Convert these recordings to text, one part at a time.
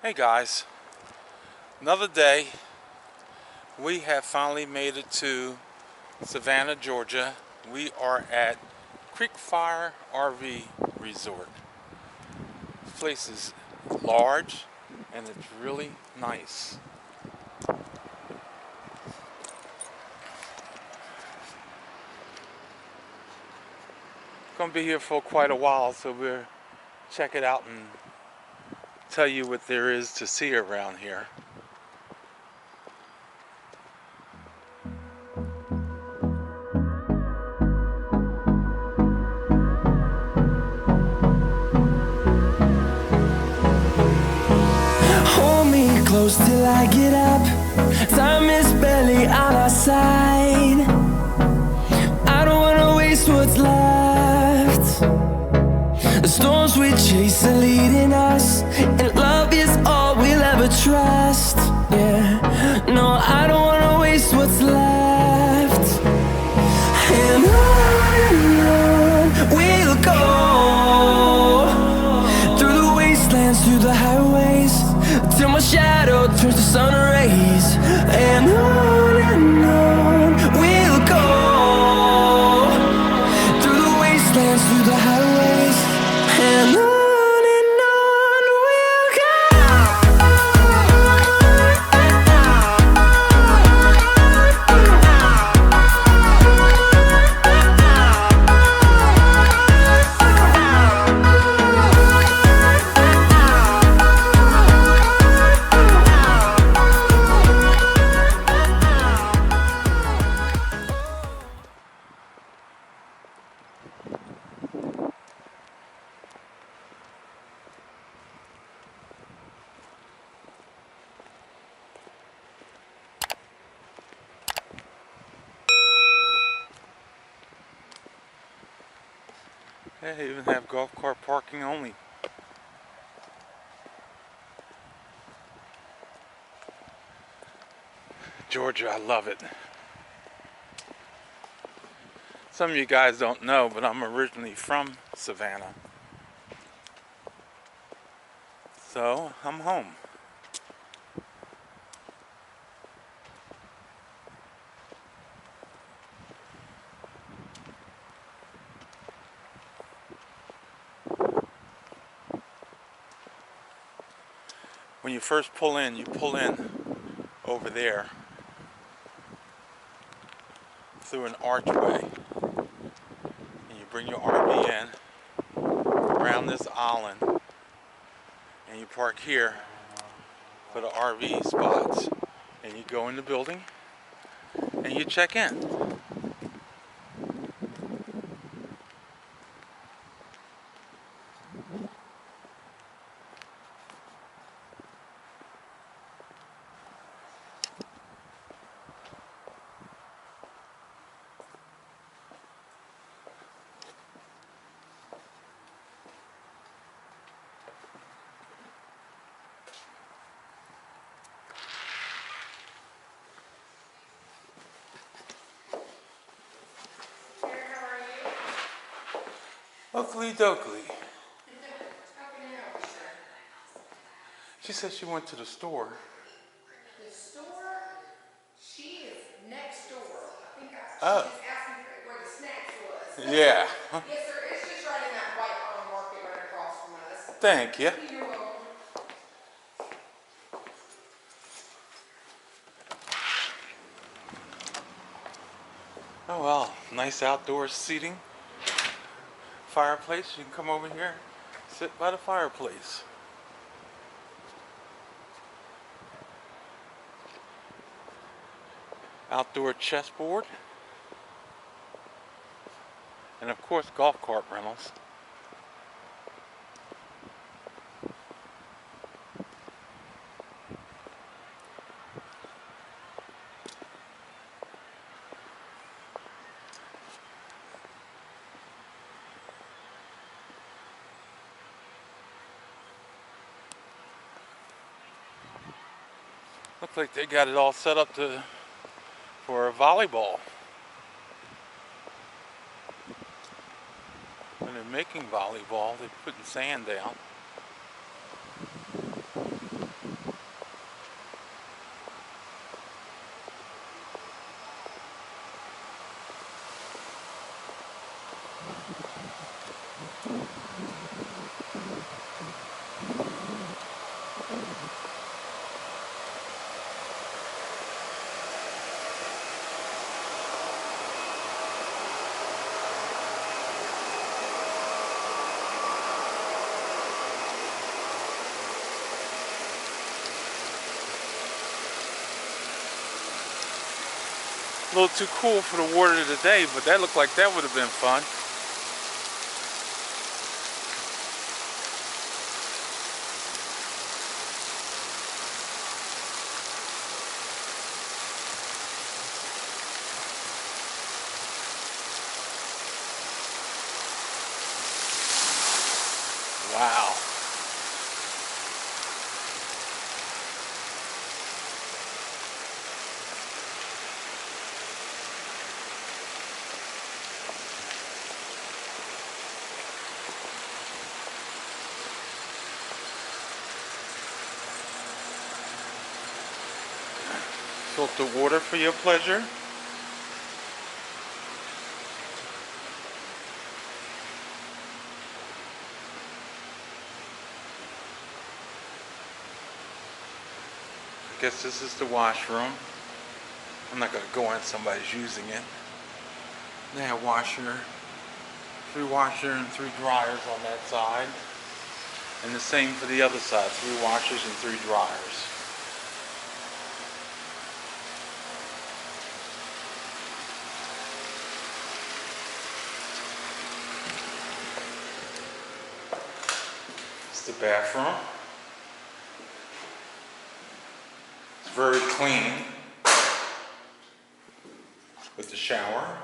Hey guys, another day. We have finally made it to Savannah, Georgia. We are at CREEKFIRE RV Resort. This place is large and it's really nice. Gonna be here for quite a while, so we'll check it out and tell you what there is to see around here. Hold me close till I get up. Time is barely on our side. I don't wanna waste what's left. The storms we chase are leading us, and love is all we'll ever trust. Yeah, no, I don't wanna waste what's left. And on we'll go, through the wastelands, through the highways, till my shadow turns to sun rays. And on we'll go, through the wastelands, through the highways, and on we'll go. They even have golf cart parking only. Georgia, I love it. Some of you guys don't know, but I'm originally from Savannah. So, I'm home. When you first pull in, you pull in over there through an archway, and you bring your RV in around this island, and you park here for the RV spots, and you go in the building and you check in. Oakley dokley. She said she went to the store. The store? She is next door. I think she Oh. just asked me where the snacks was. Yeah. Yes, sir. It's just right in that white market right across from us. Thank you. You're welcome. Oh well, nice outdoor seating. Fireplace, you can come over here, sit by the fireplace. Outdoor chessboard. And of course, golf cart rentals. Looks like they got it all set up for a volleyball. When they're making volleyball, they're putting sand down. A little too cool for the water today, but that looked like that would have been fun. Wow. Filter water for your pleasure. I guess this is the washroom. I'm not going to go in, somebody's using it. They have washer, 3 washer and 3 dryers on that side. And the same for the other side, 3 washers and 3 dryers. It's the bathroom. It's very clean with the shower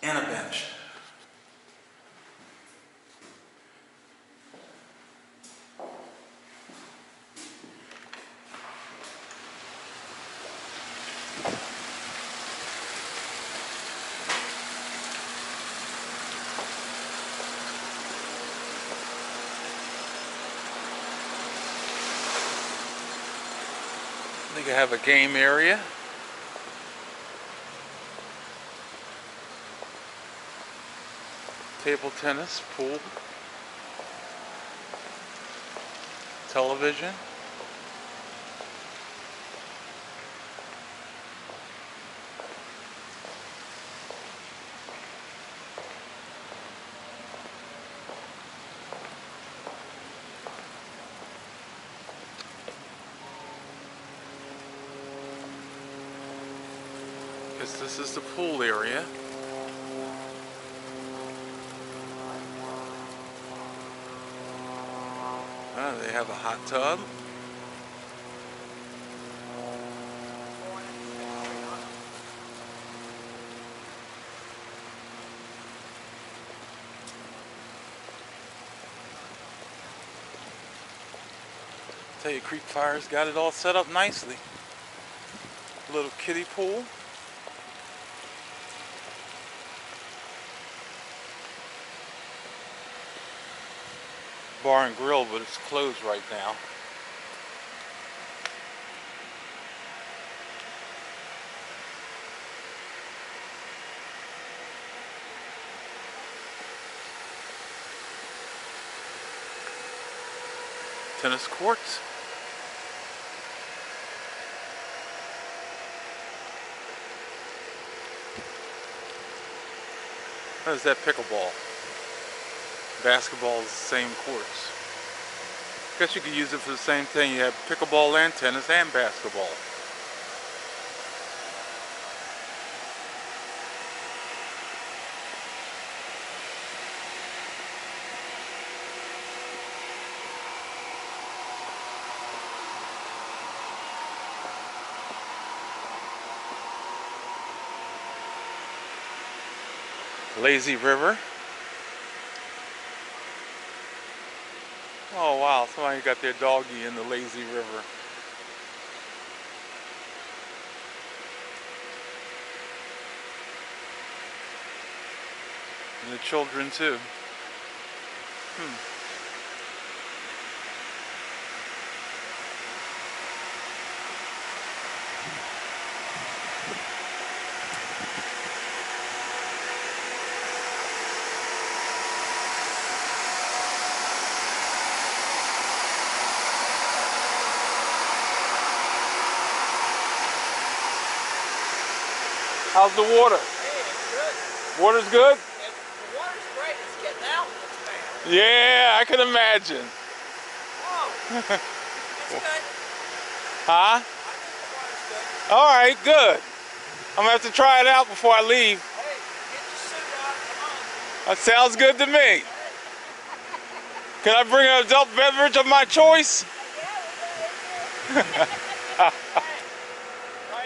and a bench. I think I have a game area. Table tennis, pool, television. Guess this is the pool area. They have a hot tub. Tell you, CREEKFIRE's got it all set up nicely. A little kiddie pool. Bar and grill, but it's closed right now. Tennis courts. What is that? Pickleball. Basketball is the same courts. I guess you could use it for the same thing. You have pickleball and tennis and basketball. Lazy river. Oh wow, somebody got their doggy in the lazy river. And the children too. How's the water? Hey, it's good. Water's good? The water's great. It's getting out this bad. Yeah, I can imagine. Whoa. It's good. Huh? I think the water's good. All right, good. I'm gonna have to try it out before I leave. Hey, get your suit on. Come on. That sounds good to me. Can I bring an adult beverage of my choice? Hey, right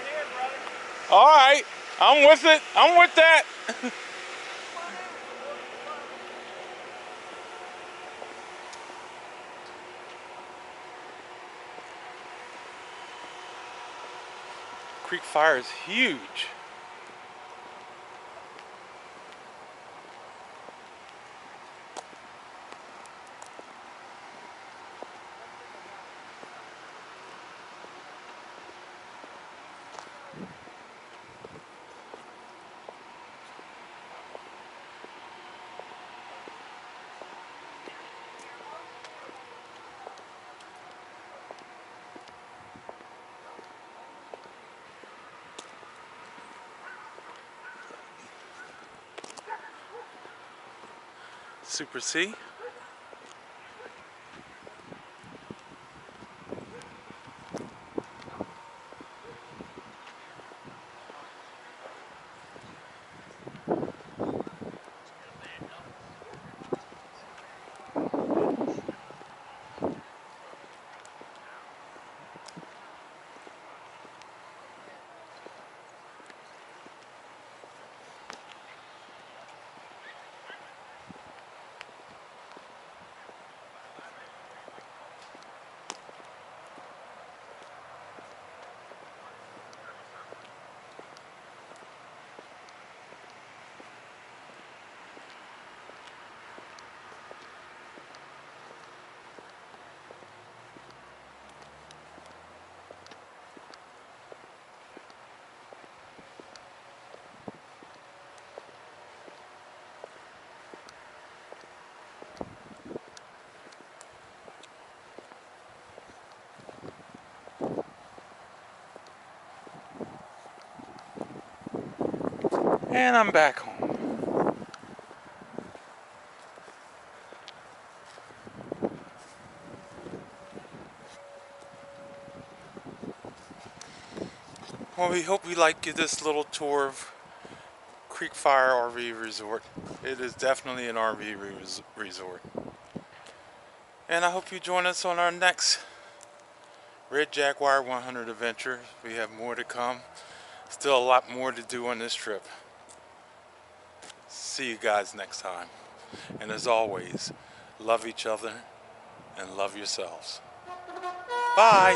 here, brother. All right, I'm with it. I'm with that. Creek Fire is huge. Super C. And I'm back home. Well, we hope you like this little tour of CREEKFIRE RV Resort. It is definitely an RV resort. And I hope you join us on our next Red Jaguar 100 adventure. We have more to come. Still a lot more to do on this trip. See you guys next time. And as always, love each other and love yourselves. Bye.